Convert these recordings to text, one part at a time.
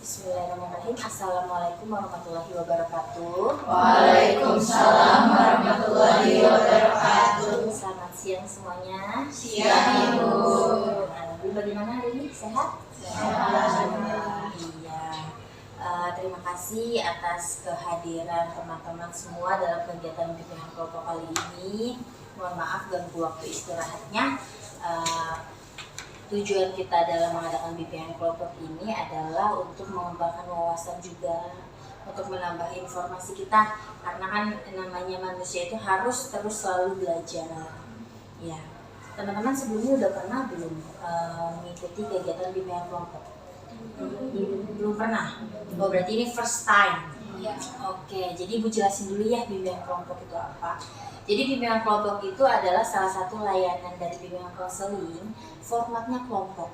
Bismillahirrahmanirrahim. Assalamualaikum warahmatullahi wabarakatuh. Waalaikumsalam warahmatullahi wabarakatuh. Selamat siang semuanya. Siang, Ibu. Bagaimana hari ini? Sehat? Sehat. Iya. Terima kasih atas kehadiran teman-teman semua dalam kegiatan bimbingan kelompok kali ini. Mohon maaf ganggu waktu istirahatnya. Tujuan kita dalam mengadakan bimbingan kelompok ini adalah untuk mengembangkan wawasan juga, untuk menambah informasi kita, karena kan namanya manusia itu harus terus selalu belajar. Ya, teman-teman sebelumnya udah pernah belum mengikuti kegiatan bimbingan kelompok? Belum pernah. Oh, berarti ini first time. Iya. Oke, jadi Ibu jelasin dulu ya bimbingan kelompok itu apa. Jadi bimbingan kelompok itu adalah salah satu layanan dari bimbingan konseling, formatnya kelompok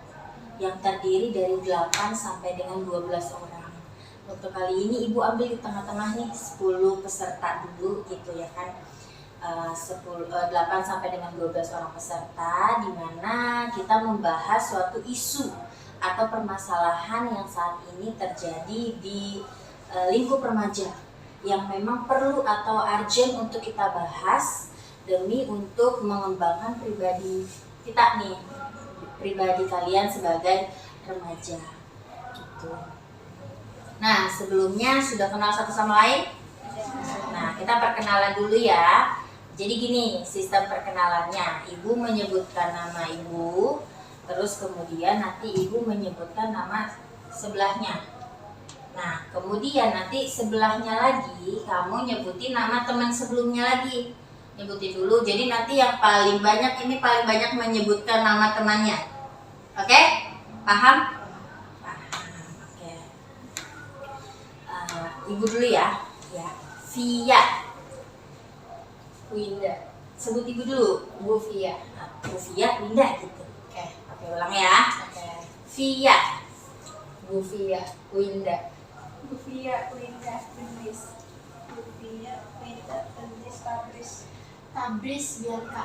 yang terdiri dari 8 sampai dengan 12 orang. Untuk kali ini Ibu ambil di tengah-tengah nih 10 peserta dulu gitu ya kan. 8 sampai dengan 12 orang peserta, di mana kita membahas suatu isu atau permasalahan yang saat ini terjadi di lingkup remaja yang memang perlu atau urgent untuk kita bahas demi untuk mengembangkan pribadi kita nih, pribadi kalian sebagai remaja gitu. Nah, sebelumnya sudah kenal satu sama lain? Nah, kita perkenalan dulu ya. Jadi gini sistem perkenalannya, Ibu menyebutkan nama Ibu, terus kemudian nanti Ibu menyebutkan nama sebelahnya. Nah, kemudian nanti sebelahnya lagi kamu nyebutin nama teman sebelumnya lagi. Nyebutin dulu. Jadi nanti yang paling banyak ini paling banyak menyebutkan nama temannya. Oke? Paham? Paham. Oke. Ibu dulu ya. Ya. Via. Winda. Sebut Ibu dulu. Bu Via. Bu Via, Winda gitu. Oke, ulang ya. Oke. Via. Bu Via. Winda. Bu Via, Winda, Gendis. Bu Via, Winda, Gendis, Tabris. Tabris Bianca.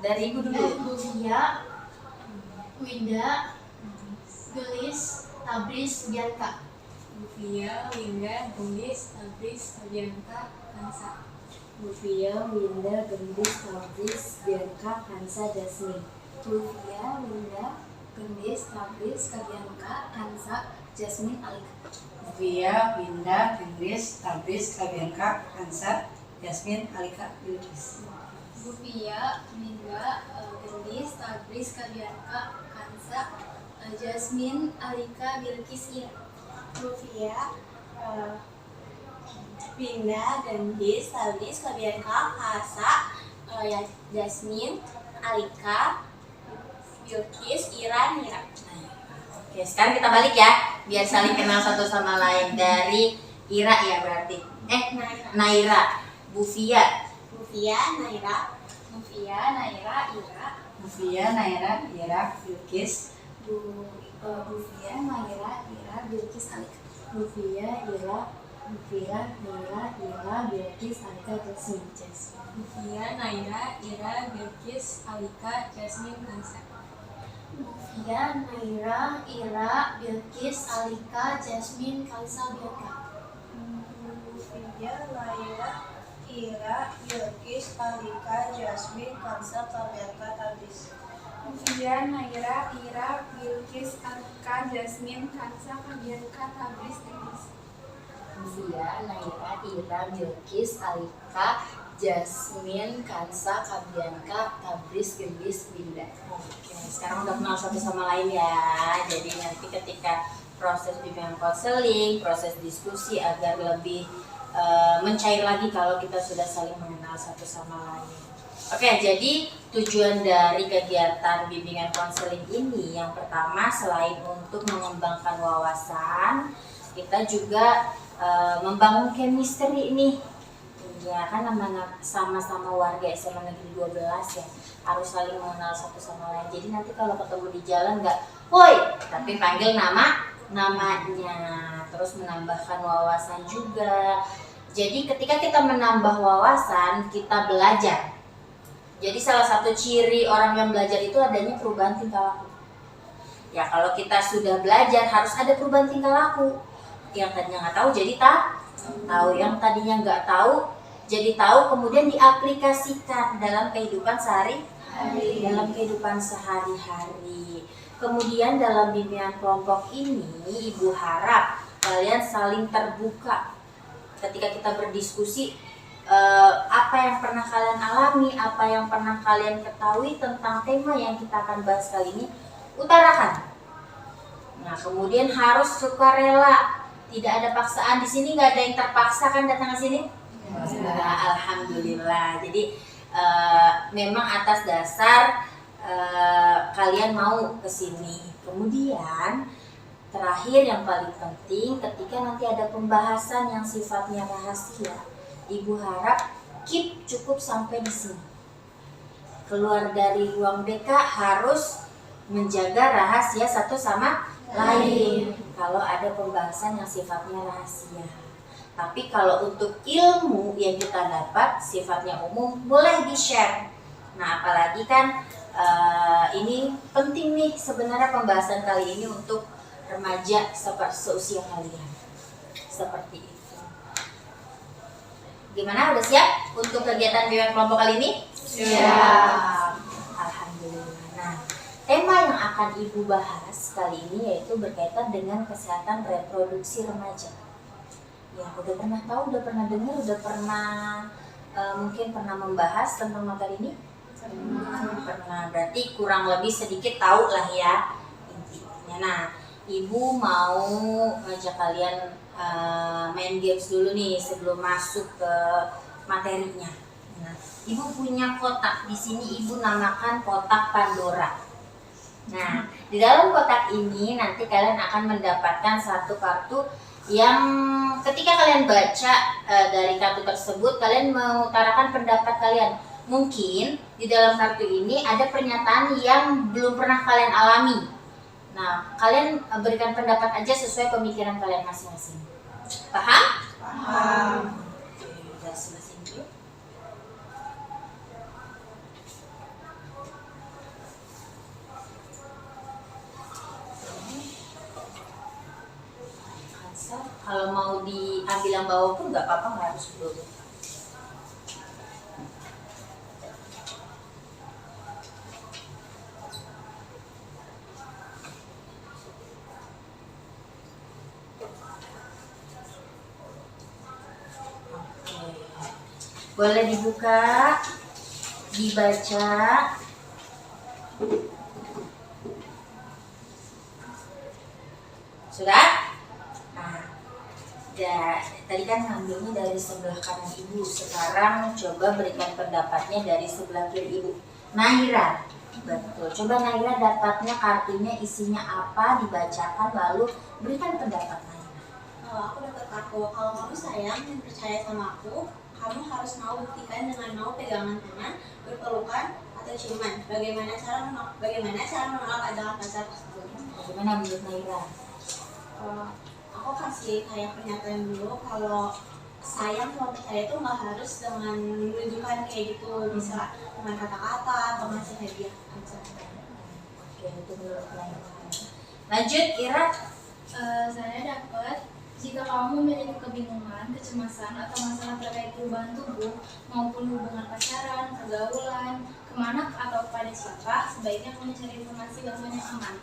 Dari Ibu dulu. Bu Via, Winda, Gelis, Tabris Bianca. Bu Via, Winda, Gendis, Tabris, Bianca, Kansa. Bu Via, Winda, Gendis, Tabris, Bianca, Kansa, Jasmine. Bu Via, Winda, Gendis, Tabris, Bianca, Kansa, Jasmine, Alika. Via, Winda, Gendis, Tabris, Bianca, Kansa, Jasmine, Alika, Bilqis. Bu Via, Winda, Gendis, Tabris, Bianca, Kansa, Jasmine, Alika, Bilqis, Ira. Bu Via, Winda, Gendis, Tabris, Bianca, Kansa, Jasmine, Alika, Bilqis, Ira, Nira. Oke, sekarang kita balik ya, biar saling kenal satu sama lain. Dari Ira ya berarti. Naira. Bu Via. Bu Via, Naira. Bu Via, Naira, Ira. Via, Naira, Ira, Bilqis. Bu Via, Naira, Ira, Bilqis, Alika. Bu Via, Ira. Bu Via, Naira, Ira, Bilqis, Alika, Jasmine. Bu Via, Naira, Ira, Bilqis, Alika, Jasmine, Kansa. Bu Via, Naira, Ira, Bilqis, Alika, Jasmine, Kansa, Bianca. Bu Via, Naira, Ira, Bilqis, Alika, Jasmine, Kansa, Bianca, Tabris. Bu Via, Naira, Ira, Bilqis, Alika, Jasmine, Kansa, Bianca, Tabris, Gendis. Bu Via, Naira, Ira, Bilqis, Alika, Jasmine, Kansa, Bianca, Tabris, Gendis, Winda. Oke, sekarang udah kenal satu sama lain ya. Jadi nanti ketika proses bimbingan konseling, proses diskusi agar lebih mencair lagi kalau kita sudah saling mengenal satu sama lain. Oke, jadi tujuan dari kegiatan bimbingan konseling ini yang pertama selain untuk mengembangkan wawasan, kita juga membangun chemistry nih. Ya kan sama-sama warga SMA Negeri 12 ya, harus saling mengenal satu sama lain. Jadi nanti kalau ketemu di jalan nggak woi, tapi panggil namanya, terus menambahkan wawasan juga. Jadi ketika kita menambah wawasan, kita belajar. Jadi salah satu ciri orang yang belajar itu adanya perubahan tingkah laku. Ya kalau kita sudah belajar harus ada perubahan tingkah laku. Yang tadinya nggak tahu jadi tahu, yang tadinya nggak tahu jadi tahu, kemudian diaplikasikan dalam kehidupan sehari-hari. Kemudian dalam bimbingan kelompok ini, Ibu harap kalian saling terbuka ketika kita berdiskusi. Apa yang pernah kalian alami, apa yang pernah kalian ketahui tentang tema yang kita akan bahas kali ini, utarakan. Nah, kemudian harus sukarela, tidak ada paksaan. Di sini nggak ada yang terpaksa kan datang ke sini? Nah, alhamdulillah. Jadi memang atas dasar kalian mau ke sini. Kemudian terakhir yang paling penting, ketika nanti ada pembahasan yang sifatnya rahasia, Ibu harap keep cukup sampai di sini. Keluar dari ruang BK harus menjaga rahasia satu sama lain kalau ada pembahasan yang sifatnya rahasia. Tapi kalau untuk ilmu yang kita dapat sifatnya umum, boleh di-share. Nah, apalagi kan ini penting nih sebenarnya pembahasan kali ini untuk remaja seusia kalian. Seperti itu. Gimana, udah siap untuk kegiatan bimbingan kelompok kali ini? Siap. Alhamdulillah. Nah, tema yang akan Ibu bahas kali ini yaitu berkaitan dengan kesehatan reproduksi remaja. Ya, udah pernah tahu, udah pernah dengar, udah pernah mungkin pernah membahas tentang materi ini? Pernah, berarti kurang lebih sedikit tahu lah ya intinya. Nah, Ibu mau ngajak kalian main games dulu nih sebelum masuk ke materinya. Nah, Ibu punya kotak di sini, Ibu namakan kotak Pandora. Nah, di dalam kotak ini nanti kalian akan mendapatkan satu kartu yang ketika kalian baca dari kartu tersebut, kalian mengutarakan pendapat kalian. Mungkin di dalam kartu ini ada pernyataan yang belum pernah kalian alami. Nah, kalian berikan pendapat aja sesuai pemikiran kalian masing-masing. Paham? Paham. Oke, udah selesai dulu. Kalau mau diambil yang bawah pun nggak apa-apa, nggak harus dulu. Boleh dibuka, dibaca. Sudah? Nah, tadi kan ngambilnya dari sebelah kanan Ibu. Sekarang coba berikan pendapatnya dari sebelah kiri Ibu. Naira, betul. Coba Naira dapatnya kartunya isinya apa, dibacakan lalu berikan pendapat Naira. Kalau aku dapat kartu, kalau kamu sayang dan percaya sama aku, kamu harus mau buktikan dengan mau pegangan tangan, berpelukan, atau ciuman. Bagaimana cara menolak ajakan pacar tersebut? Bagaimana menurut Naira? Aku kasih kayak pernyataan dulu, kalau sayang sama percaya itu nggak harus dengan menunjukkan kayak gitu, bisa dengan kata-kata atau ngasih hadiah aja. Oke, itu menurut Naira. Lanjut, Ira. Saya dapat, jika kamu memiliki kebingungan, kecemasan, atau masalah terkait perubahan tubuh maupun hubungan pacaran, pergaulan, kemana atau kepada siapa, sebaiknya kamu cari informasi bantuan yang aman.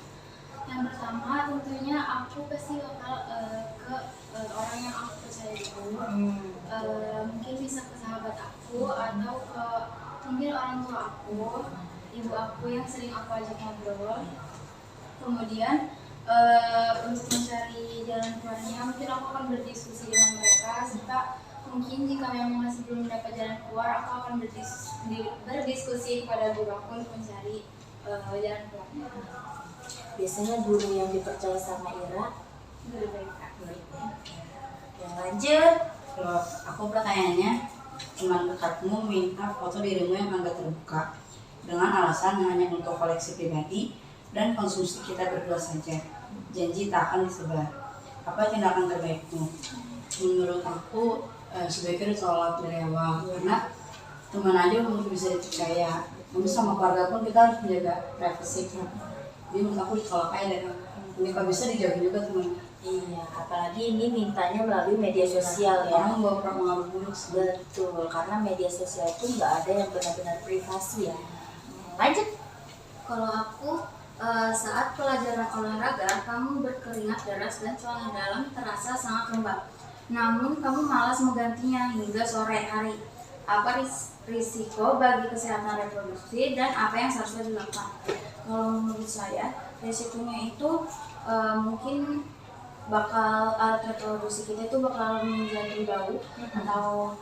Yang pertama, tentunya aku pasti bakal ke orang yang aku percaya dulu. Mungkin bisa ke sahabat aku atau ke mungkin orang tua aku, ibu aku yang sering aku ajak ngobrol. Kemudian untuk mencari jalan keluarnya, mungkin aku akan berdiskusi dengan mereka, serta mungkin jika memang masih belum dapat jalan keluar, aku akan berdiskusi kepada guru aku untuk mencari jalan keluarnya. Biasanya guru yang dipercaya sama Ira Guru BK. Yang lanjut. Kalau aku pertanyaannya, cuma ke kartumu minta foto dirimu yang agak terbuka dengan alasan hanya untuk koleksi pribadi dan konsumsi kita berdua saja. Janji tak akan disebar. Apa tindakan terbaikmu? Menurut aku sebaiknya ditolak dari awal, karena teman aja mungkin bisa dipercaya. Tapi sama keluarga pun kita harus menjaga privasi kan. Jadi menurut aku ditolak aja deh. Ini kalau bisa dijauhin juga teman. Iya, apalagi ini mintanya melalui media sosial ya. Karena bawa pengaruh buruk sih. Betul, karena media sosial itu nggak ada yang benar-benar privasi ya. Lanjut. Kalau aku saat pelajaran olahraga, kamu berkeringat deras dan celana dalam terasa sangat lembab. Namun kamu malas menggantinya hingga sore hari. Apa risiko bagi kesehatan reproduksi dan apa yang seharusnya dilakukan? Kalau menurut saya, risikonya itu mungkin bakal alat reproduksi kita itu bakal menjadi bau atau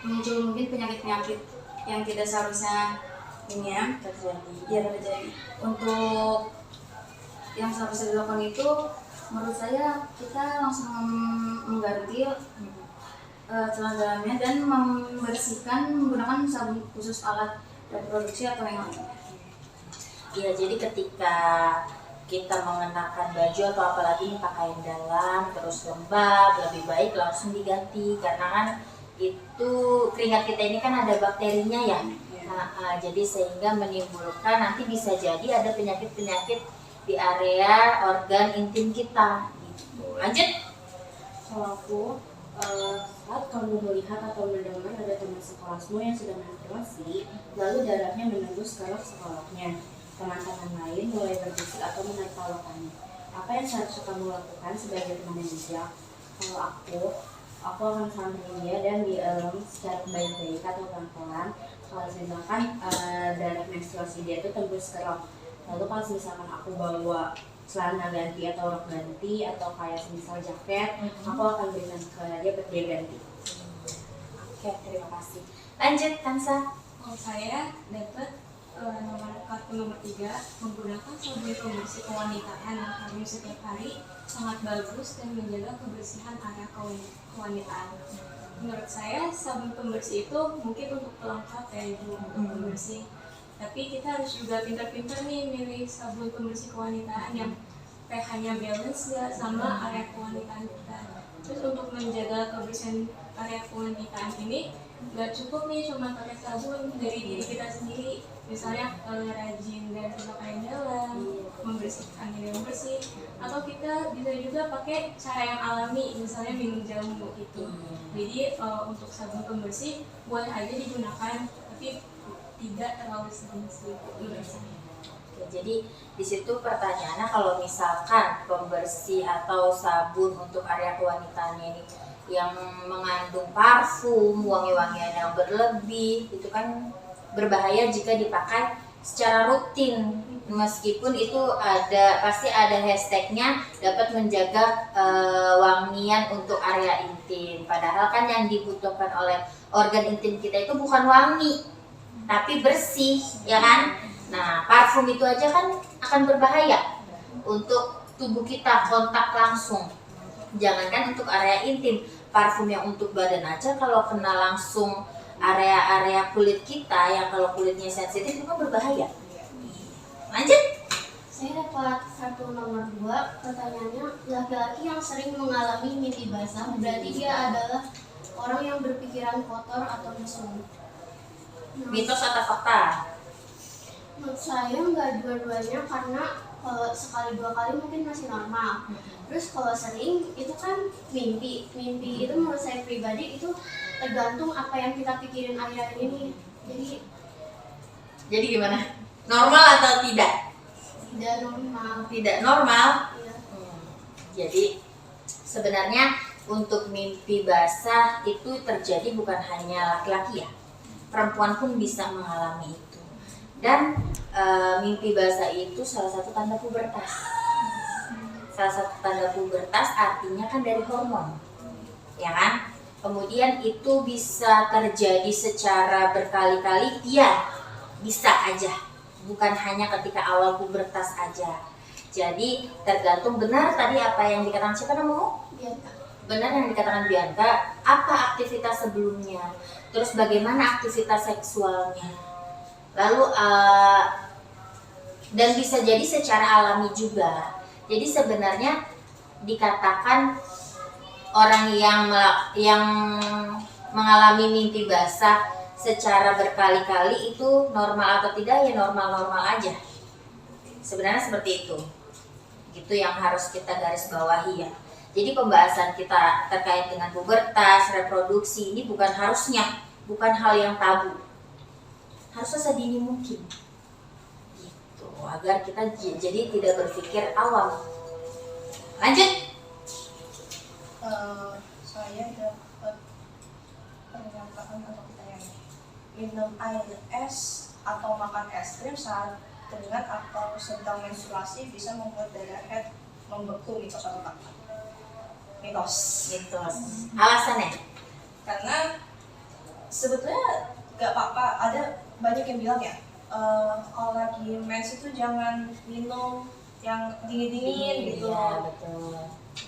muncul mungkin penyakit-penyakit yang tidak seharusnya ini ya terjadi. Untuk yang seharusnya dilakukan itu menurut saya kita langsung mengganti celana dalamnya dan membersihkan menggunakan sabun khusus alat reproduksi atau yang lainnya. Iya, jadi ketika kita mengenakan baju atau apalagi ini pakaian dalam terus lembab, lebih baik langsung diganti karena kan itu keringat kita ini kan ada bakterinya ya. Jadi sehingga menimbulkan nanti bisa jadi ada penyakit-penyakit di area organ intim kita gitu. Lanjut. Kalau aku, saat kamu melihat atau mendengar ada teman sekelasmu yang sedang menstruasi, lalu darahnya menembus ke rok sekolahnya, teman-teman lain mulai berbisik atau menertawakannya. Apa yang seharusnya kamu lakukan sebagai teman yang bijak? Kalau aku akan samperin dia dan diem secara baik-baik atau pelan-pelan. Kalau misalkan darah menstruasi dia itu tembus ke rok. Lalu kalau misalkan aku bawa celana ganti atau rok ganti atau kayak misal jaket, aku akan berikan ke dia buat dia ganti. Oke, terima kasih. Lanjut, Kansa. Kalau saya dapat kartu nomor 3, menggunakan sabun pembersih kewanitaan yang kami setiap hari sangat bagus dan menjaga kebersihan area kewanitaan. Menurut saya sabun pembersih itu mungkin untuk pelengkap ya ibu, untuk pembersih. Tapi kita harus juga pintar-pintar nih milih sabun pembersih kewanitaan yang pH-nya balance ya sama area kewanitaan kita. Terus untuk menjaga kebersihan area kewanitaan ini nggak cukup nih cuma pakai sabun dari diri kita sendiri, misalnya rajin dan pakaian dalam, membersihkan diri yang bersih, atau kita bisa juga pakai cara yang alami, misalnya minum jamu gitu. Jadi untuk sabun pembersih boleh aja digunakan, tapi tidak terlalu sering menurut saya. Oke, jadi di situ pertanyaannya kalau misalkan pembersih atau sabun untuk area kewanitaannya ini yang mengandung parfum, wangi-wangian yang berlebih, itu kan berbahaya jika dipakai secara rutin. Meskipun itu pasti ada hashtagnya dapat menjaga wangian untuk area intim. Padahal kan yang dibutuhkan oleh organ intim kita itu bukan wangi, tapi bersih, ya kan? Nah, parfum itu aja kan akan berbahaya untuk tubuh kita, kontak langsung. Jangankan untuk area intim, parfum yang untuk badan aja kalau kena langsung area-area kulit kita yang kalau kulitnya sensitif itu kan berbahaya. Lanjut. Saya dapat kartu nomor 2. Pertanyaannya, laki-laki yang sering mengalami mimpi basah berarti dia adalah orang yang berpikiran kotor atau mesum. Mitos atau fakta? Menurut saya nggak dua-duanya, karena kalau sekali 2 kali mungkin masih normal. Terus kalau sering itu kan mimpi itu menurut saya pribadi itu tergantung apa yang kita pikirin akhir-akhir ini. Jadi gimana? Normal atau tidak? Tidak normal. Tidak normal. Iya. Jadi sebenarnya untuk mimpi basah itu terjadi bukan hanya laki-laki ya, perempuan pun bisa mengalami itu. Dan mimpi basah itu salah satu tanda pubertas. Salah satu tanda pubertas artinya kan dari hormon, ya kan? Kemudian itu bisa terjadi secara berkali-kali, iya, bisa aja. Bukan hanya ketika awal pubertas aja. Jadi tergantung benar tadi apa yang dikatakan siapa namamu? Bianca. Benar yang dikatakan Bianca, apa aktivitas sebelumnya? Terus bagaimana aktivitas seksualnya? Lalu dan bisa jadi secara alami juga. Jadi sebenarnya dikatakan orang yang mengalami mimpi basah secara berkali-kali itu normal atau tidak, ya normal-normal aja. Sebenarnya seperti itu. Gitu yang harus kita garis bawahi ya. Jadi pembahasan kita terkait dengan pubertas, reproduksi ini bukan bukan hal yang tabu. Harusnya sedini mungkin. Gitu, agar kita jadi tidak berpikir awam. Lanjut. Saya dapat pernyataan atau pertanyaan. Minum air es atau makan es krim saat dengan atau sedang menstruasi bisa membuat darah head membeku, mitos atau fakta? Mitos. Alasannya? Karena sebetulnya nggak apa-apa, ada banyak yang bilang ya, kalau lagi mens itu jangan minum yang dingin-dingin gitu. Iya, betul.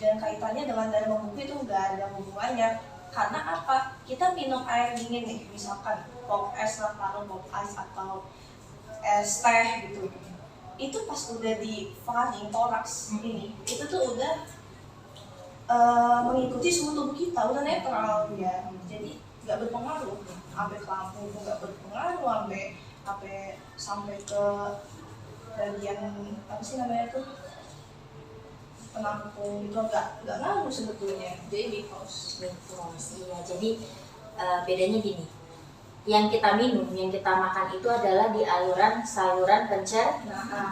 Dan kaitannya dengan darah membeku itu nggak ada hubungannya. Karena apa? Kita minum air dingin nih, misalkan pop es lah, pop ice atau es teh gitu. Itu pas udah di faring toraks ini, itu tuh udah mengikuti suhu tubuh kita, udah netral ya. Jadi nggak berpengaruh sampai ke lambung, nggak berpengaruh sampai ke bagian apa sih namanya tuh, penampung itu nggak ngaruh sebetulnya. Jadi mitos. Iya, jadi bedanya gini, yang kita minum, yang kita makan itu adalah di saluran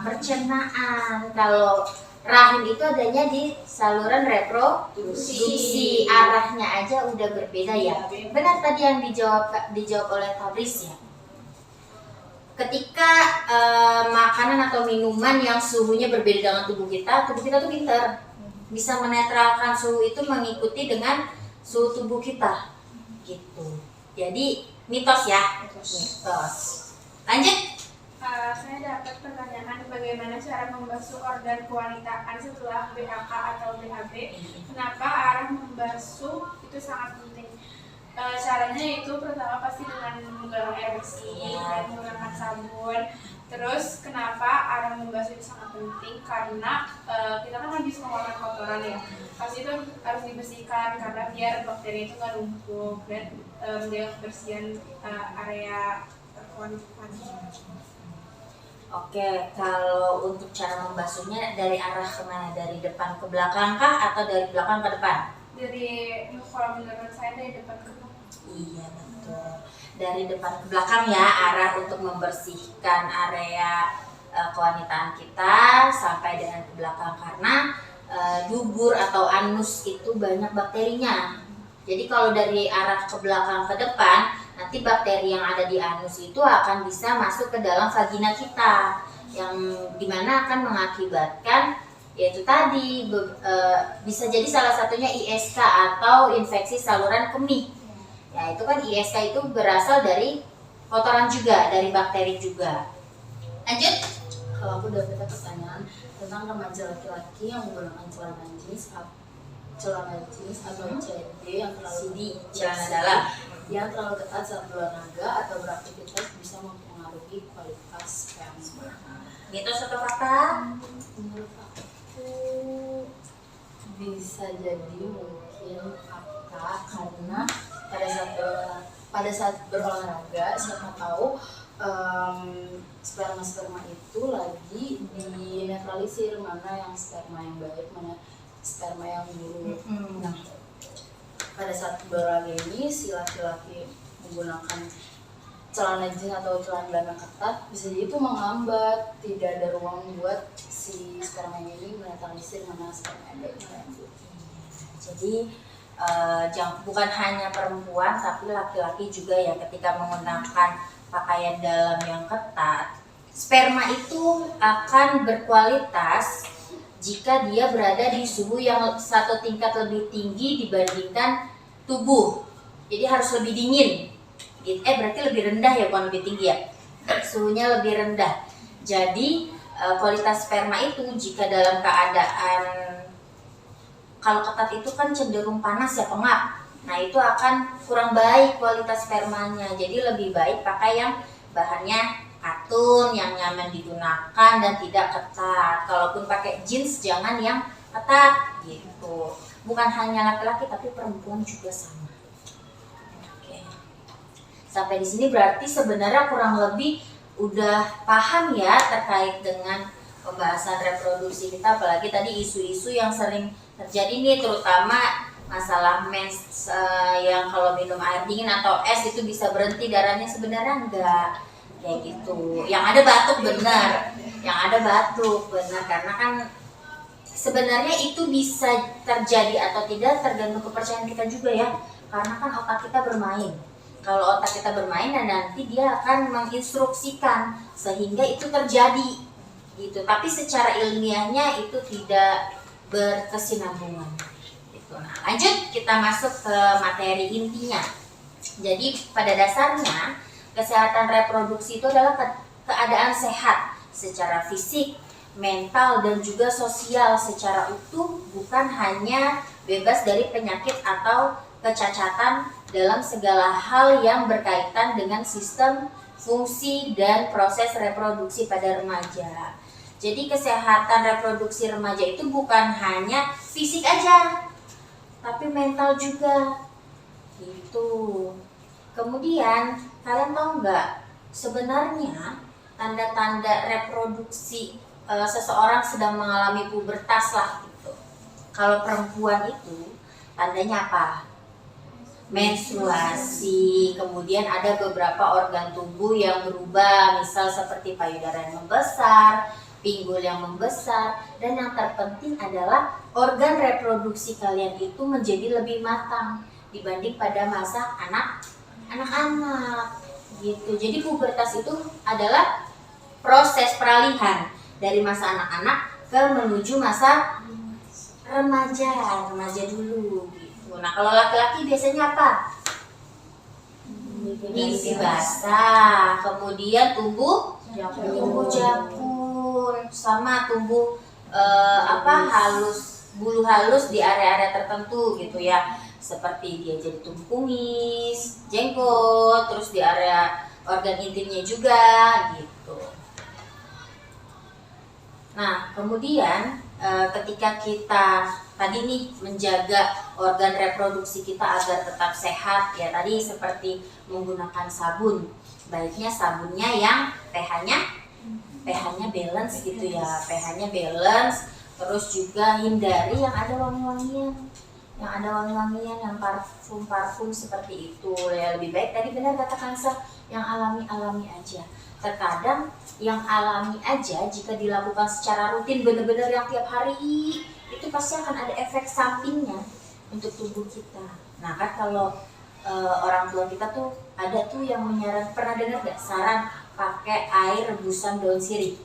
pencernaan. Kalau rahim itu adanya di saluran reproduksi. Arahnya aja udah berbeda ya. Benar tadi yang dijawab oleh Tabris ya. Ketika makanan atau minuman yang suhunya berbeda dengan tubuh kita tuh pintar, bisa menetralkan suhu itu mengikuti dengan suhu tubuh kita, gitu. Jadi mitos ya, mitos. Lanjut. Saya dapat pertanyaan bagaimana cara membasuh organ kewanitaan setelah BAK atau BAB. Kenapa arah membasuh itu sangat penting? Caranya itu pertama pasti dengan menggunakan air bersih dan menggunakan sabun. Terus kenapa arah membasuh itu sangat penting? Karena kita kan habis mengeluarkan kotoran ya, pasti itu harus dibersihkan karena biar bakteri itu nggak numpuk dan menjaga kebersihan area kewanitaan. Oke, kalau untuk cara membasuhnya dari arah kemana? Dari depan ke belakang kah atau dari belakang ke depan? Kalau menurut saya dari depan ke belakang. Iya, betul. Dari depan ke belakang ya, arah untuk membersihkan area kewanitaan kita sampai dengan ke belakang, karena dubur atau anus itu banyak bakterinya. Jadi kalau dari arah ke belakang ke depan, nanti bakteri yang ada di anus itu akan bisa masuk ke dalam vagina kita, yang dimana akan mengakibatkan yaitu tadi bisa jadi salah satunya ISK atau infeksi saluran kemih. Ya, itu kan ISK itu berasal dari kotoran juga, dari bakteri juga. Lanjut. Kalau aku dapat pertanyaan tentang remaja laki-laki yang menggunakan celana jeans atau CD yang terlalu celana dalam yang terlalu ketat saat berolahraga atau beraktivitas bisa mempengaruhi kualitas sperma. Mitos atau fakta? Menurut aku bisa jadi mungkin fakta, karena pada saat berolahraga siapa tahu sperma itu lagi dinetralisir, mana yang sperma yang baik, mana sperma yang buruk. Nah, pada saat berolahraga ini si laki-laki menggunakan celana jeans atau celana dalam yang ketat, bisa jadi itu menghambat, tidak ada ruang buat si sperma ini menetralisir mana sperma yang baik, mana yang buruk. Jadi bukan hanya perempuan tapi laki-laki juga ya, ketika menggunakan pakaian dalam yang ketat, sperma itu akan berkualitas jika dia berada di suhu yang satu tingkat lebih tinggi dibandingkan tubuh. Jadi harus lebih dingin. Berarti lebih rendah ya, bukan lebih tinggi ya. Suhunya lebih rendah. Jadi kualitas sperma itu jika dalam keadaan, kalau ketat itu kan cenderung panas ya, pengap. Nah, itu akan kurang baik kualitas spermanya. Jadi lebih baik pakai yang bahannya katun, yang nyaman digunakan dan tidak ketat. Kalaupun pakai jeans jangan yang ketat gitu. Bukan hanya laki-laki tapi perempuan juga sama. Oke. Sampai di sini berarti sebenarnya kurang lebih udah paham ya terkait dengan pembahasan reproduksi kita, apalagi tadi isu-isu yang sering terjadi nih, terutama masalah mens yang kalau minum air dingin atau es itu bisa berhenti darahnya, sebenarnya enggak kayak gitu. Yang ada batuk benar, karena kan sebenarnya itu bisa terjadi atau tidak tergantung kepercayaan kita juga ya, karena kan otak kita bermain. Kalau otak kita bermain, nanti dia akan menginstruksikan sehingga itu terjadi gitu. Tapi secara ilmiahnya itu tidak berkesinambungan gitu. Nah, lanjut kita masuk ke materi intinya. Jadi pada dasarnya kesehatan reproduksi itu adalah keadaan sehat secara fisik, mental, dan juga sosial secara utuh, bukan hanya bebas dari penyakit atau kecacatan dalam segala hal yang berkaitan dengan sistem, fungsi, dan proses reproduksi pada remaja. Jadi kesehatan reproduksi remaja itu bukan hanya fisik aja, tapi mental juga gitu. Kemudian kalian tahu nggak sebenarnya tanda-tanda reproduksi seseorang sedang mengalami pubertas lah gitu. Kalau perempuan itu tandanya apa? Menstruasi, kemudian ada beberapa organ tubuh yang berubah, misal seperti payudara yang membesar, pinggul yang membesar, dan yang terpenting adalah organ reproduksi kalian itu menjadi lebih matang dibanding pada masa anak-anak gitu. Jadi pubertas itu adalah proses peralihan dari masa anak-anak ke menuju masa remaja dulu gitu. Nah, kalau laki-laki biasanya apa? Mimpi basah, kemudian tumbuh jakun, sama tumbuh bulu halus di area-area tertentu gitu ya. Seperti dia jadi tumbuh kumis, jenggot, terus di area organ intimnya juga gitu. Nah, kemudian ketika kita tadi nih menjaga organ reproduksi kita agar tetap sehat, ya tadi seperti menggunakan sabun, baiknya sabunnya yang pH-nya balance gitu ya, pH-nya balance. Terus juga hindari yang ada wangi-wangian, yang parfum seperti itu ya. Lebih baik tadi benar kata Kansa, yang alami aja. Terkadang yang alami aja jika dilakukan secara rutin, benar-benar yang tiap hari, itu pasti akan ada efek sampingnya untuk tubuh kita. Nah kan kalau orang tua kita tuh ada tuh yang pernah dengar gak saran pakai air rebusan daun sirih?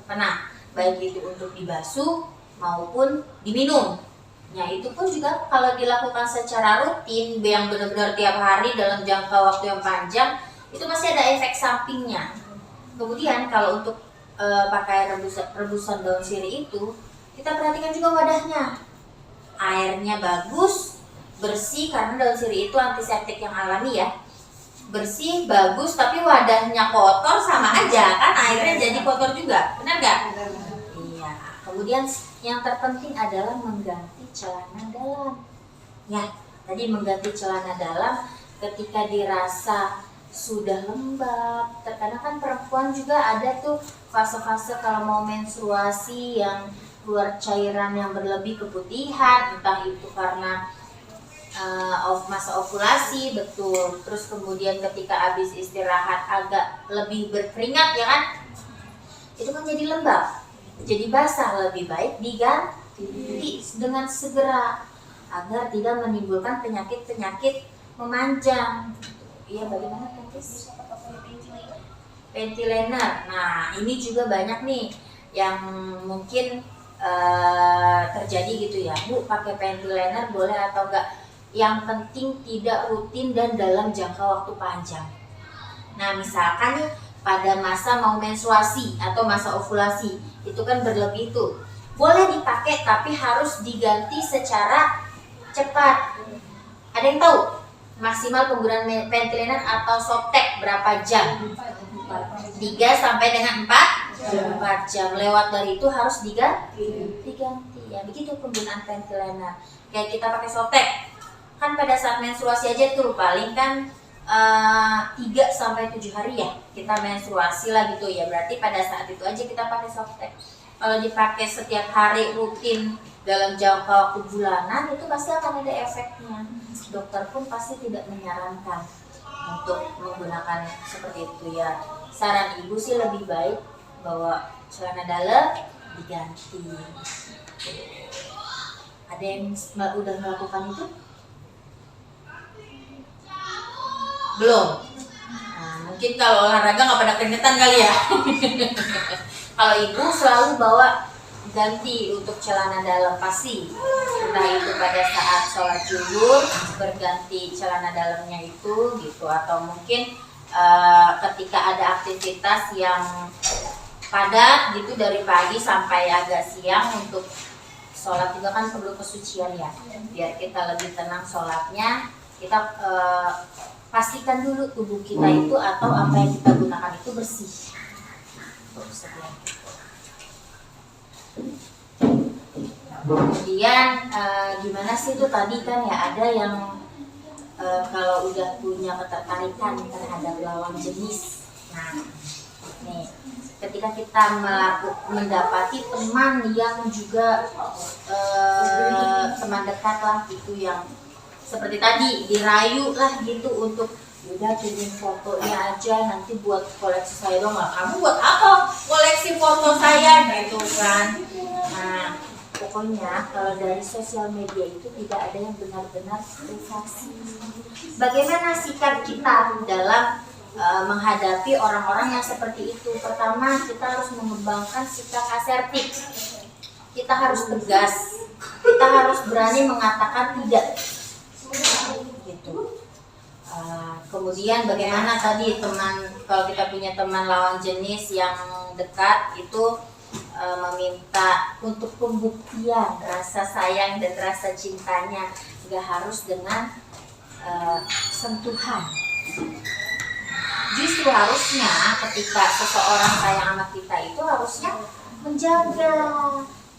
Pernah, baik itu untuk dibasuh maupun diminum. Nah itu pun juga kalau dilakukan secara rutin yang benar-benar tiap hari dalam jangka waktu yang panjang, itu masih ada efek sampingnya. Kemudian kalau untuk pakai rebusan daun sirih itu, kita perhatikan juga wadahnya. Airnya bagus, bersih, karena daun sirih itu antiseptik yang alami ya. Bersih, bagus, tapi wadahnya kotor, sama aja kan, airnya jadi kotor juga. Benar nggak? Iya. Kemudian yang terpenting adalah mengganti celana dalam. Ya, tadi mengganti celana dalam ketika dirasa sudah lembab. Terkadang kan perempuan juga ada tuh fase-fase kalau mau menstruasi yang keluar cairan yang berlebih keputihan, entah itu karena masa ovulasi, betul. Terus kemudian ketika habis istirahat agak lebih berkeringat ya kan, itu kan jadi lembab, jadi basah. Lebih baik diganti dengan segera agar tidak menimbulkan penyakit memanjang. Iya, bagaimana Kantis? Pentiliner. Nah ini juga banyak nih yang mungkin terjadi gitu ya, Bu, pakai pentiliner boleh atau enggak? Yang penting tidak rutin dan dalam jangka waktu panjang. Nah misalkan nih pada masa mau menstruasi atau masa ovulasi, itu kan berlebih tuh, boleh dipakai tapi harus diganti secara cepat. Ada yang tahu maksimal penggunaan pentiliner atau Softtek berapa jam? 3 sampai dengan 4 jam. Lewat dari itu harus diganti ya. Begitu penggunaan pentiliner. Kayak kita pakai Softtek kan pada saat menstruasi aja tuh paling kan 3-7 hari ya kita menstruasi lah gitu ya, berarti pada saat itu aja kita pakai softtek. Kalau dipakai setiap hari rutin dalam jangka waktu bulanan itu pasti akan ada efeknya. Dokter pun pasti tidak menyarankan untuk menggunakan seperti itu ya. Saran ibu sih lebih baik bawa celana dalam diganti. Ada yang udah melakukan itu? Belum. Nah, mungkin kalau olahraga nggak pada keringetan kali ya. Kalau ibu selalu bawa ganti untuk celana dalam pasti, entah itu pada saat sholat zuhur berganti celana dalamnya itu gitu, atau mungkin ketika ada aktivitas yang padat gitu dari pagi sampai agak siang untuk sholat juga kan perlu kesucian ya, biar kita lebih tenang sholatnya. Kita pastikan dulu tubuh kita itu atau apa yang kita gunakan itu bersih. Kemudian gimana sih itu tadi kan ya, ada yang kalau udah punya ketertarikan terhadap lawan jenis. Nah, nih ketika kita mendapati teman yang juga teman dekat lah gitu, yang seperti tadi dirayu lah gitu untuk udah kirim fotonya aja nanti buat koleksi saya dong. Lah kamu buat apa koleksi foto saya gitu kan. Nah pokoknya kalau dari sosial media itu tidak ada yang benar-benar privasi. Bagaimana sikap kita dalam menghadapi orang-orang yang seperti itu? Pertama, kita harus mengembangkan sikap asertif. Kita harus tegas. Kita harus berani mengatakan tidak. Gitu. Kemudian bagaimana tadi teman, kalau kita punya teman lawan jenis yang dekat itu meminta untuk pembuktian rasa sayang dan rasa cintanya, nggak harus dengan sentuhan. Justru harusnya ketika seseorang sayang sama kita itu harusnya menjaga.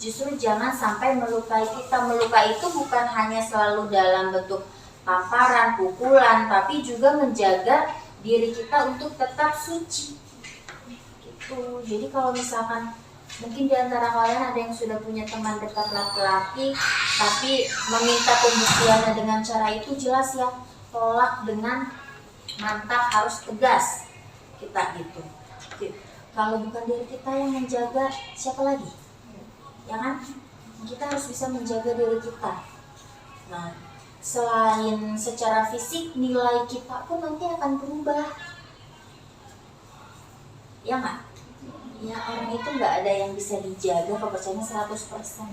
Justru jangan sampai melukai kita. Melukai itu bukan hanya selalu dalam bentuk tamparan, pukulan, tapi juga menjaga diri kita untuk tetap suci. Gitu. Jadi kalau misalkan mungkin di antara kalian ada yang sudah punya teman dekat laki-laki, tapi meminta pembuktiannya dengan cara itu, jelas ya, tolak dengan mantap, harus tegas kita gitu. Kalau bukan diri kita yang menjaga, siapa lagi? Ya kan? Kita harus bisa menjaga diri kita. Nah, selain secara fisik, nilai kita pun nanti akan berubah. Ya nggak? Ya, orang itu nggak ada yang bisa dijaga kepercayaannya 100%.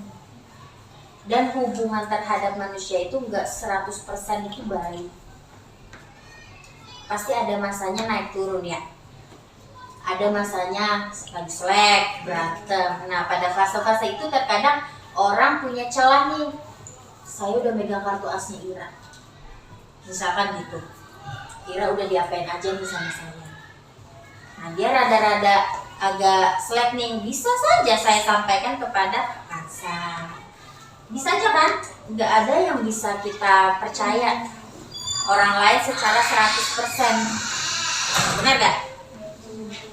Dan hubungan terhadap manusia itu nggak 100% itu baik. Pasti ada masanya naik turun ya. Ada masanya lagi selek, berantem. Nah, pada fase-fase itu terkadang orang punya celah nih. Saya udah megang kartu asnya Ira. Misalkan gitu. Ira udah diapain aja nih sama saya. Nah, dia rada-rada agak selek nih. Bisa saja saya sampaikan kepada Kansa. Bisa aja kan? Nggak ada yang bisa kita percaya orang lain secara 100%. Benar gak?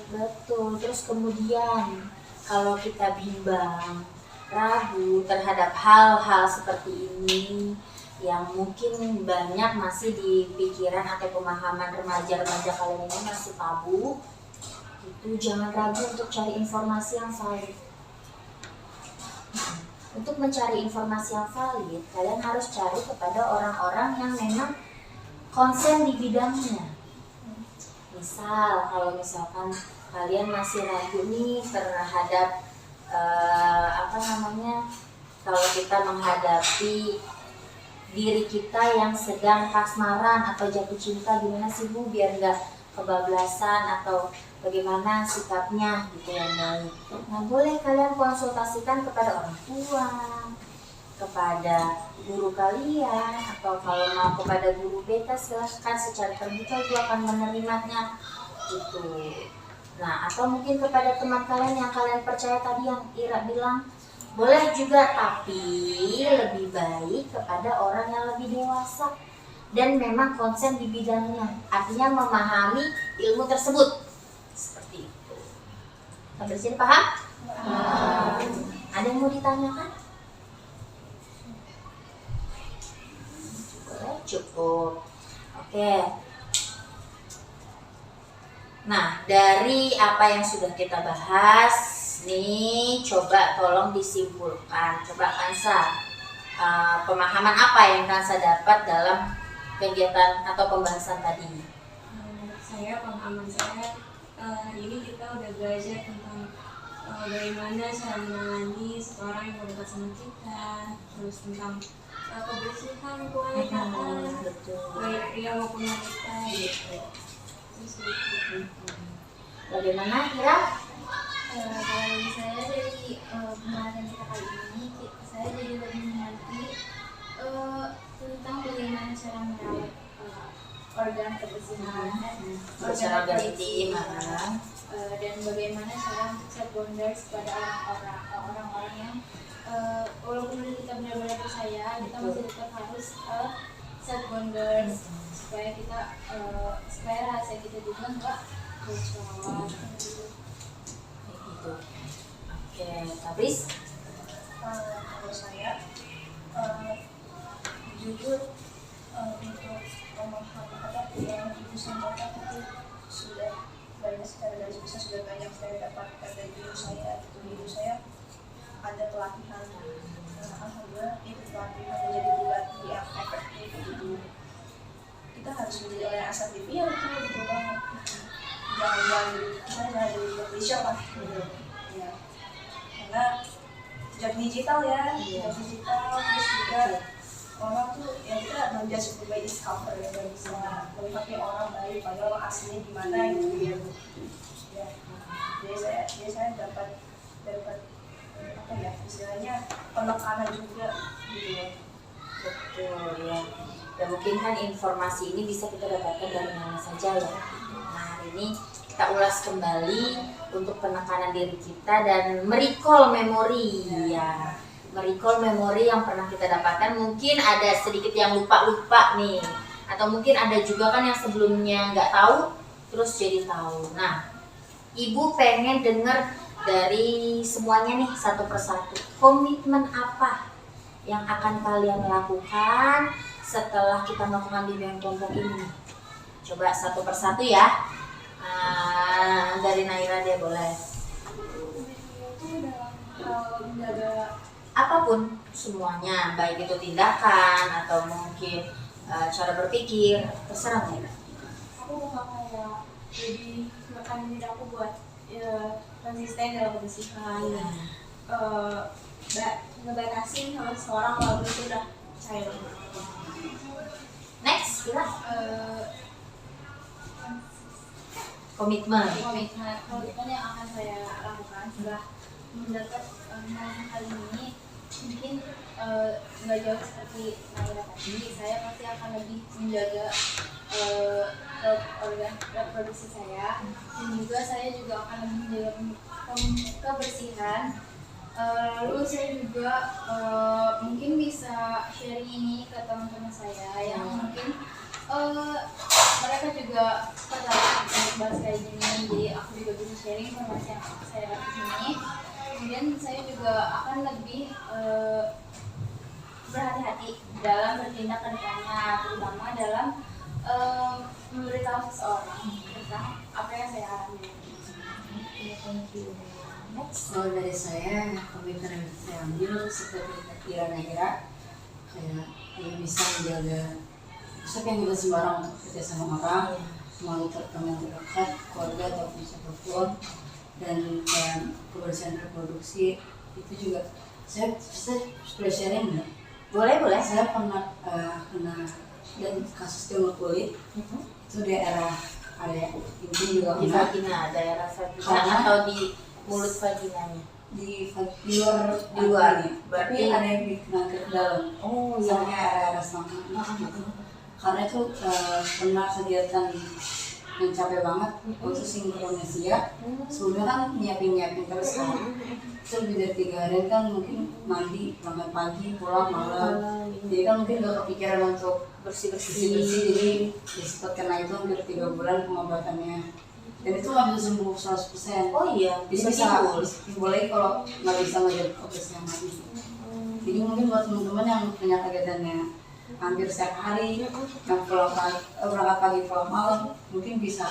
Betul. Terus kemudian kalau kita bimbang, ragu terhadap hal-hal seperti ini yang mungkin banyak masih di pikiran atau pemahaman remaja-remaja kalian ini masih tabu, itu jangan ragu untuk cari informasi yang valid. Untuk mencari informasi yang valid, kalian harus cari kepada orang-orang yang memang konsen di bidangnya. Misal, kalau misalkan kalian masih ragu nih terhadap kalau kita menghadapi diri kita yang sedang kasmaran atau jatuh cinta, gimana sih Bu biar nggak kebablasan atau bagaimana sikapnya gitu yang baik. Nah, boleh kalian konsultasikan kepada orang tua, kepada guru kalian, atau kalau mau kepada guru BK silahkan secara terbuka, itu akan menerimanya gitu. Nah, atau mungkin kepada teman kalian yang kalian percaya tadi yang Ira bilang, boleh juga, tapi lebih baik kepada orang yang lebih dewasa. dan memang konsen di bidangnya, artinya memahami ilmu tersebut. Seperti itu. Sampai sini paham? Ada yang mau ditanyakan? Cukup. Oke. Nah, dari apa yang sudah kita bahas nih, coba tolong disimpulkan. Coba Kansa, pemahaman apa yang Kansa dapat dalam kegiatan atau pembahasan tadi? Saya pengalaman saya hari ini kita udah belajar tentang bagaimana cara menangani seseorang yang berdekat sama kita, terus tentang kebersihan kewanitaan, baik pria maupun wanita gitu. Terus gitu. Bagaimana Kira? Kalau bagi saya dari pembahasan kita kali ini, saya jadi lebih mengerti tentang bagaimana cara merawat organ kebersihan, Secara intim, dan bagaimana cara untuk set boundaries pada orang-orang yang walaupun kita benar-benar percaya, kita masih tetap harus set boundaries supaya kita supaya rahasia kita juga nggak bocor. Gitu. Oke, Tabris? Kalau saya jujur untuk pemahaman apa yang ibu sampaikan itu sudah banyak, secara garis besar sudah banyak saya dapatkan dari ibu saya. Ibu saya ada pelatihan, alhamdulillah itu pelatihan menjadi bulatih yang efektif gitu. Kita harus menjadi orang yang asertif, ya betul banget. Jangan jadi publisher lah gitu. Ya. Karena jejak digital ya, jejak digital, terus juga orang tuh yang kita menjudge by its cover, ya, nggak bisa melihatnya orang baik padahal aslinya gimana gitu ya. Ya. Jadi saya dapat apa ya, istilahnya penekanan juga gitu ya. Betul ya. Dan mungkin kan informasi ini bisa kita dapatkan dari mana saja ya. Nah, hari ini kita ulas kembali untuk penekanan diri kita dan merecall memori ya. Merecall memori yang pernah kita dapatkan. Mungkin ada sedikit yang lupa nih, atau mungkin ada juga kan yang sebelumnya nggak tahu terus jadi tahu. Nah, Ibu pengen dengar dari semuanya nih satu persatu, komitmen apa yang akan kalian lakukan setelah kita melakukan bimbingan kelompok ini? Coba satu persatu ya. Dari Naira dia boleh. Menjaga Apapun semuanya, baik itu tindakan atau mungkin cara berpikir, terserah Naira. Aku bakal kayak lebih menekan diri aku buat konsisten dalam kebersihan, ngebatasin sama seseorang kalau itu udah percaya banget. Next, Kira. Komitmen. komitmen yang akan saya lakukan setelah mendapat pengalaman kali ini, mungkin nggak jauh seperti Naira tadi. Saya pasti akan lebih menjaga organ reproduksi saya, dan juga saya juga akan lebih menjaga kebersihan. Lalu saya juga mungkin bisa sharing ini ke teman-teman saya yang mungkin mereka juga tertarik untuk bahas kayak gini, jadi aku juga bisa sharing informasi yang saya dapat di sini. Kemudian saya juga akan lebih berhati-hati dalam bertindak ke depannya, terutama dalam memberitahu seseorang tentang apa yang saya alami. Kalau dari saya, komitmen yang saya ambil seperti kira-kira kayak bisa menjaga, saya pengen juga sembarang untuk kerja sama orang, mau teman terdekat, keluarga ataupun siapapun, dan kayak kebersihan reproduksi itu juga saya boleh sharing nggak? Boleh. Saya pernah kena dan kasus jamur kulit itu daerah area inti juga Di kena. vagina, daerah vagina Karena atau di mulut vaginanya? Di luar Berarti tapi ada yang kena ke dalam. Oh Sampai area selama gitu. Karena itu pernah kegiatan yang capek banget untuk sinkronesia. Sebelumnya kan nyiapin terus kan. Terus lebih dari 3 hari kan mungkin mandi, bangun pagi, pulang malam. Jadi kan mungkin gak kepikiran untuk bersih-bersih, jadi ya sempat kena itu hampir 3 bulan pengobatannya. Dan itu nggak bisa sembuh 100%. Oh iya, Bisa boleh kalau nggak bisa ngajak operasi yang lagi. Jadi mungkin buat teman-teman yang punya kegiatannya hampir setiap hari, yang berangkat pagi pulang malam, mungkin bisa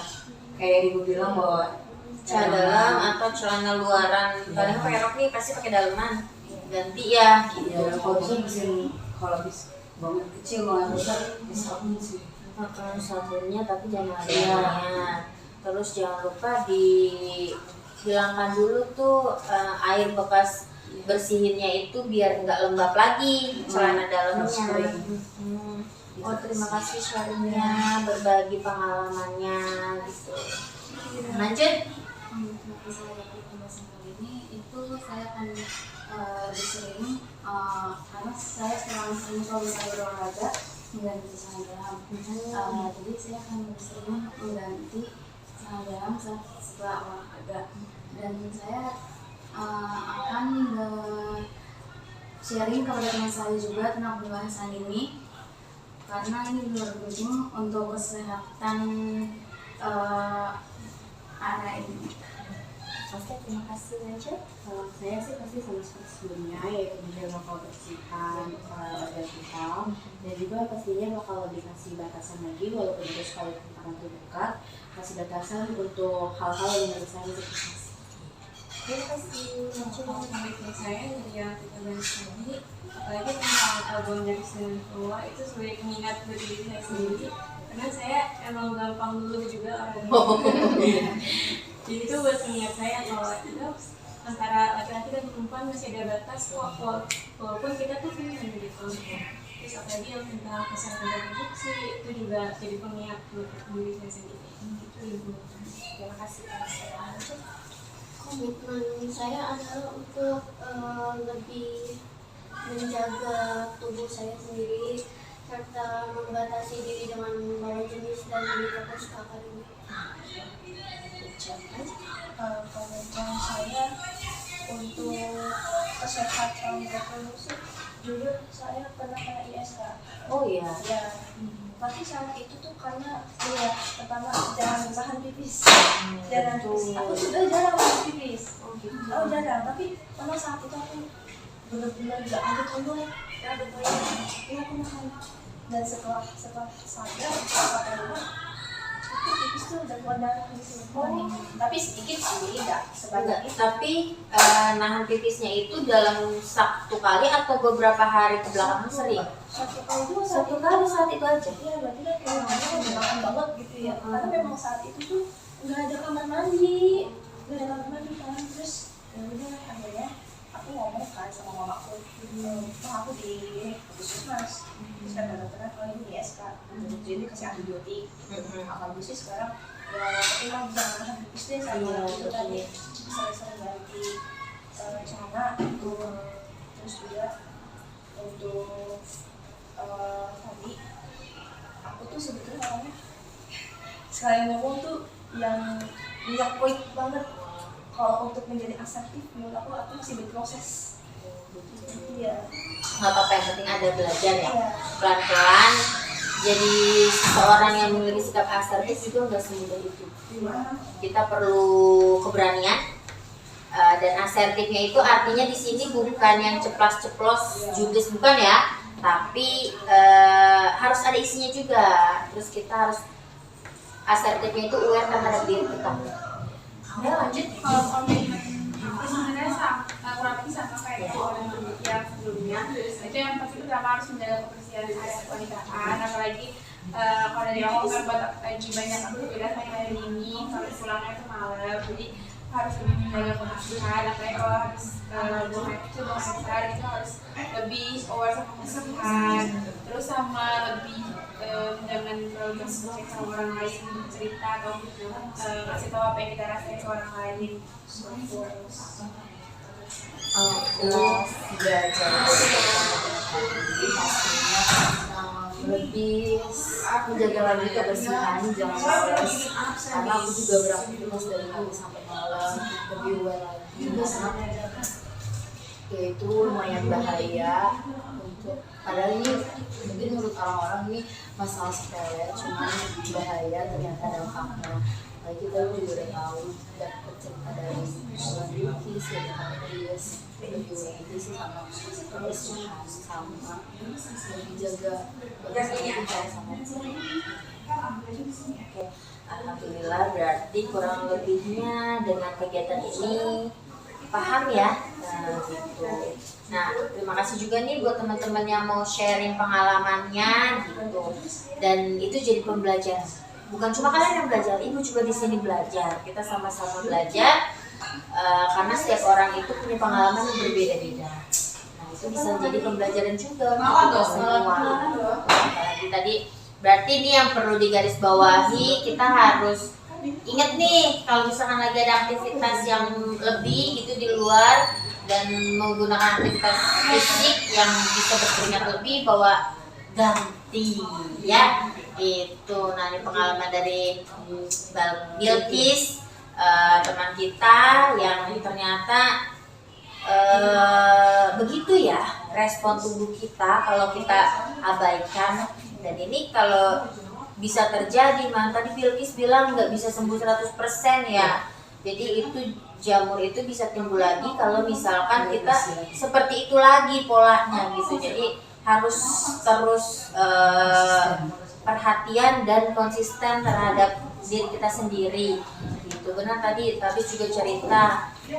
kayak ibu bilang bahwa celana dalam atau celana luaran. Kadang pakai rok nih pasti pakai daleman. Ganti ya. ya kalau bisa bersihin, kalau habis banget kecil banget besar bisa sih. Makan sabunnya tapi jangan banyak. Terus jangan lupa dihilangkan dulu tuh air bekas bersihinnya itu biar nggak lembab lagi celana dalamnya. Oh terima kasih sharingnya, berbagi pengalamannya gitu. Lanjut. Nanti saya di pembahasan kali ini itu saya akan lebih sering karena saya sering kalau misalnya berolahraga mengganti celana dalam. Jadi saya akan lebih sering mengganti celana dalam setelah olahraga, dan saya akan sharing kepada teman saya juga tentang pembahasan ini karena ini luar penting untuk kesehatan area ini. Oke, terima kasih Lanjut. Kalau saya sih pasti sama seperti sebelumnya, yaitu menjaga kebersihan badan kita, dan juga pastinya bakal dikasih batasan lagi walaupun itu sekali orang terdekat, kasih batasan untuk hal-hal yang menurut saya investasi. Terima kasih Lanjut. Menurut saya dari yang kita bahas tadi, apalagi tentang album dari Senin Tua itu sebagai pengingat bagi diri saya sendiri, karena saya emang gampang dulu juga orangnya. Jadi itu buat pengingat saya kalau itu antara laki-laki dan perempuan masih ada batas kok, walaupun kita tuh punya gitu. Terus apalagi yang tentang kesehatan reproduksi itu juga jadi pengingat buat diri saya sendiri. Itu ibu. Terima kasih. Lanjut. Komitmen saya adalah untuk lebih menjaga tubuh saya sendiri serta membatasi diri dengan lawan jenis dan lebih fokus ke akademik. Komentar saya untuk kesehatan reproduksi, jujur saya pernah kena ISK. Oh iya. Ya, tapi saat itu tuh karena ya pertama jangan tahan pipis, jarang pipis. Aku sudah jarang tahan pipis. Oh jarang, tapi karena saat itu aku benar-benar gak ada toilet, gak ada toilet. Ini aku makan. Dan setelah sadar, sampai rumah, itu pipis tuh udah keluar darah di sini. Tapi sedikit sih, tidak sebanyak itu. Tapi nahan pipisnya itu dalam satu kali atau beberapa hari ke belakang sering? Satu kali juga Satu kali saat itu aja. Iya, berarti kan kayak udah makan banget gitu ya. Karena memang saat itu tuh nggak ada kamar mandi, kan. Terus ya udah akhirnya aku ngomong kan sama mamaku, aku di puskesmas. Terus kata dokternya kalau ini ISK, jadi kasih antibiotik. Alhamdulillah sih sekarang ya tapi kan jangan nahan pipis deh sama itu tadi sering ganti celana itu. Terus juga untuk tadi aku tuh sebetulnya orangnya sekalian ngomong tuh yang minyak poin banget. Kalau untuk menjadi asertif menurut aku masih berproses. Iya. Nggak apa-apa, yang penting ada belajar ya. Iya. Pelan-pelan jadi seseorang yang memiliki sikap asertif juga nggak semudah itu. Kita perlu keberanian. Dan asertifnya itu artinya di sini bukan yang ceplas-ceplos judes, bukan ya, tapi harus ada isinya juga. Terus kita harus asertifnya itu aware terhadap diri kita. Ya lanjut. Kalau komitmen sebenarnya kurang lebih sama kayak yang sebelumnya. Itu yang pasti pertama harus menjaga kebersihan area kewanitaan, apalagi kalau dari awal kan lagi banyak aktivitas kayak hari ini, sampai pulangnya itu malam, jadi harus lebih menjaga kebersihan. Apalagi kalau habis buang air kecil, buang air besar, itu harus lebih aware sama kebersihan. Terus sama lebih jangan terlalu bersesuai sama orang lain, cerita atau kasih tahu apa yang kita rasain ke orang lain. Jelas belajar lebih menjaga lagi kebersihan, jangan stres. Karena aku juga beraktivitas dari pagi sampai malam, lebih aware lagi karena ya itu lumayan bahaya untuk, padahal ini mungkin menurut orang-orang ini masalah sepele, cuman bahaya ternyata dampaknya. Nah, kita juga udah tahu dapat cerita dari Bilqis dari Hafiz, lebih lagi sih sama kebersihan, sama lebih jaga kebersihan kita sama. Oke, alhamdulillah berarti kurang lebihnya dengan kegiatan ini paham ya. Nah, gitu. Nah, terima kasih juga nih buat teman-teman yang mau sharing pengalamannya gitu. Dan itu jadi pembelajaran. Bukan cuma kalian yang belajar, ibu juga di sini belajar. Kita sama-sama belajar karena setiap orang itu punya pengalaman yang berbeda-beda. Nah, itu bisa jadi pembelajaran juga untuk kita semua. Apalagi tadi berarti ini yang perlu digarisbawahi, kita harus ingat nih kalau misalkan lagi ada aktivitas yang lebih gitu di luar dan menggunakan aktivitas fisik yang bisa berkeringat lebih, bawa ganti ya. Itu nah ini pengalaman dari Bilqis, teman kita yang ternyata begitu ya respon tubuh kita kalau kita abaikan. Dan ini kalau bisa terjadi, tadi Bilqis bilang nggak bisa sembuh 100% ya. Jadi itu jamur itu bisa timbul lagi kalau misalkan kita seperti itu lagi polanya gitu. Jadi harus terus perhatian dan konsisten terhadap diri kita sendiri gitu. Benar tadi juga cerita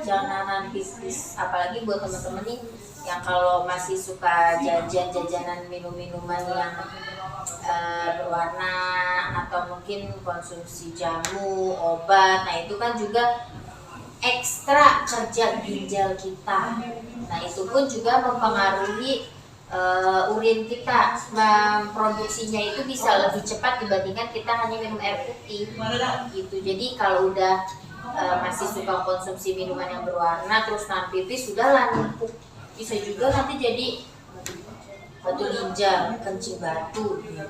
jangan bisnis, apalagi buat teman-teman nih yang kalau masih suka jajanan minum-minuman yang berwarna atau mungkin konsumsi jamu, obat. Nah itu kan juga ekstra kerja ginjal kita. Nah itu pun juga mempengaruhi urin kita, produksinya itu bisa lebih cepat dibandingkan kita hanya minum air putih gitu. Jadi kalau udah masih suka konsumsi minuman yang berwarna terus nahan pipis, sudahlah numpuk, bisa juga nanti jadi batu ginjal, kencing batu gitu.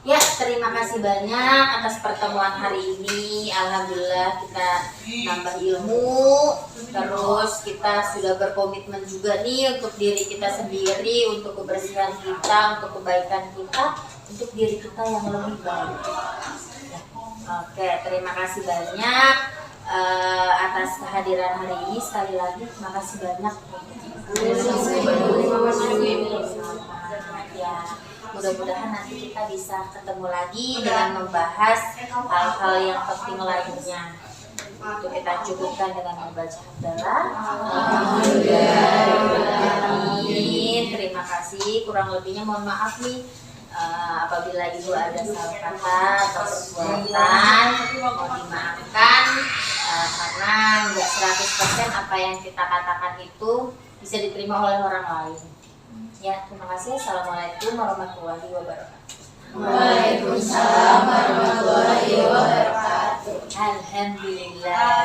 Ya, terima kasih banyak atas pertemuan hari ini. Alhamdulillah kita nambah ilmu. Terus kita sudah berkomitmen juga nih untuk diri kita sendiri, untuk kebersihan kita, untuk kebaikan kita, untuk diri kita yang lebih baik. Oke, terima kasih banyak atas kehadiran hari ini. Sekali lagi terima kasih banyak. Terima kasih. Ya. Mudah-mudahan nanti kita bisa ketemu lagi dengan membahas hal-hal yang penting lainnya. Itu kita cukupkan dengan membaca hamdalah. Amin. Terima kasih. Kurang lebihnya mohon maaf nih apabila ibu ada salah kata atau perbuatan, mohon dimaafkan karena nggak 100% apa yang kita katakan itu bisa diterima oleh orang lain. Ya, terima kasih. Assalamualaikum warahmatullahi wabarakatuh. Waalaikumsalam warahmatullahi wabarakatuh. Alhamdulillah.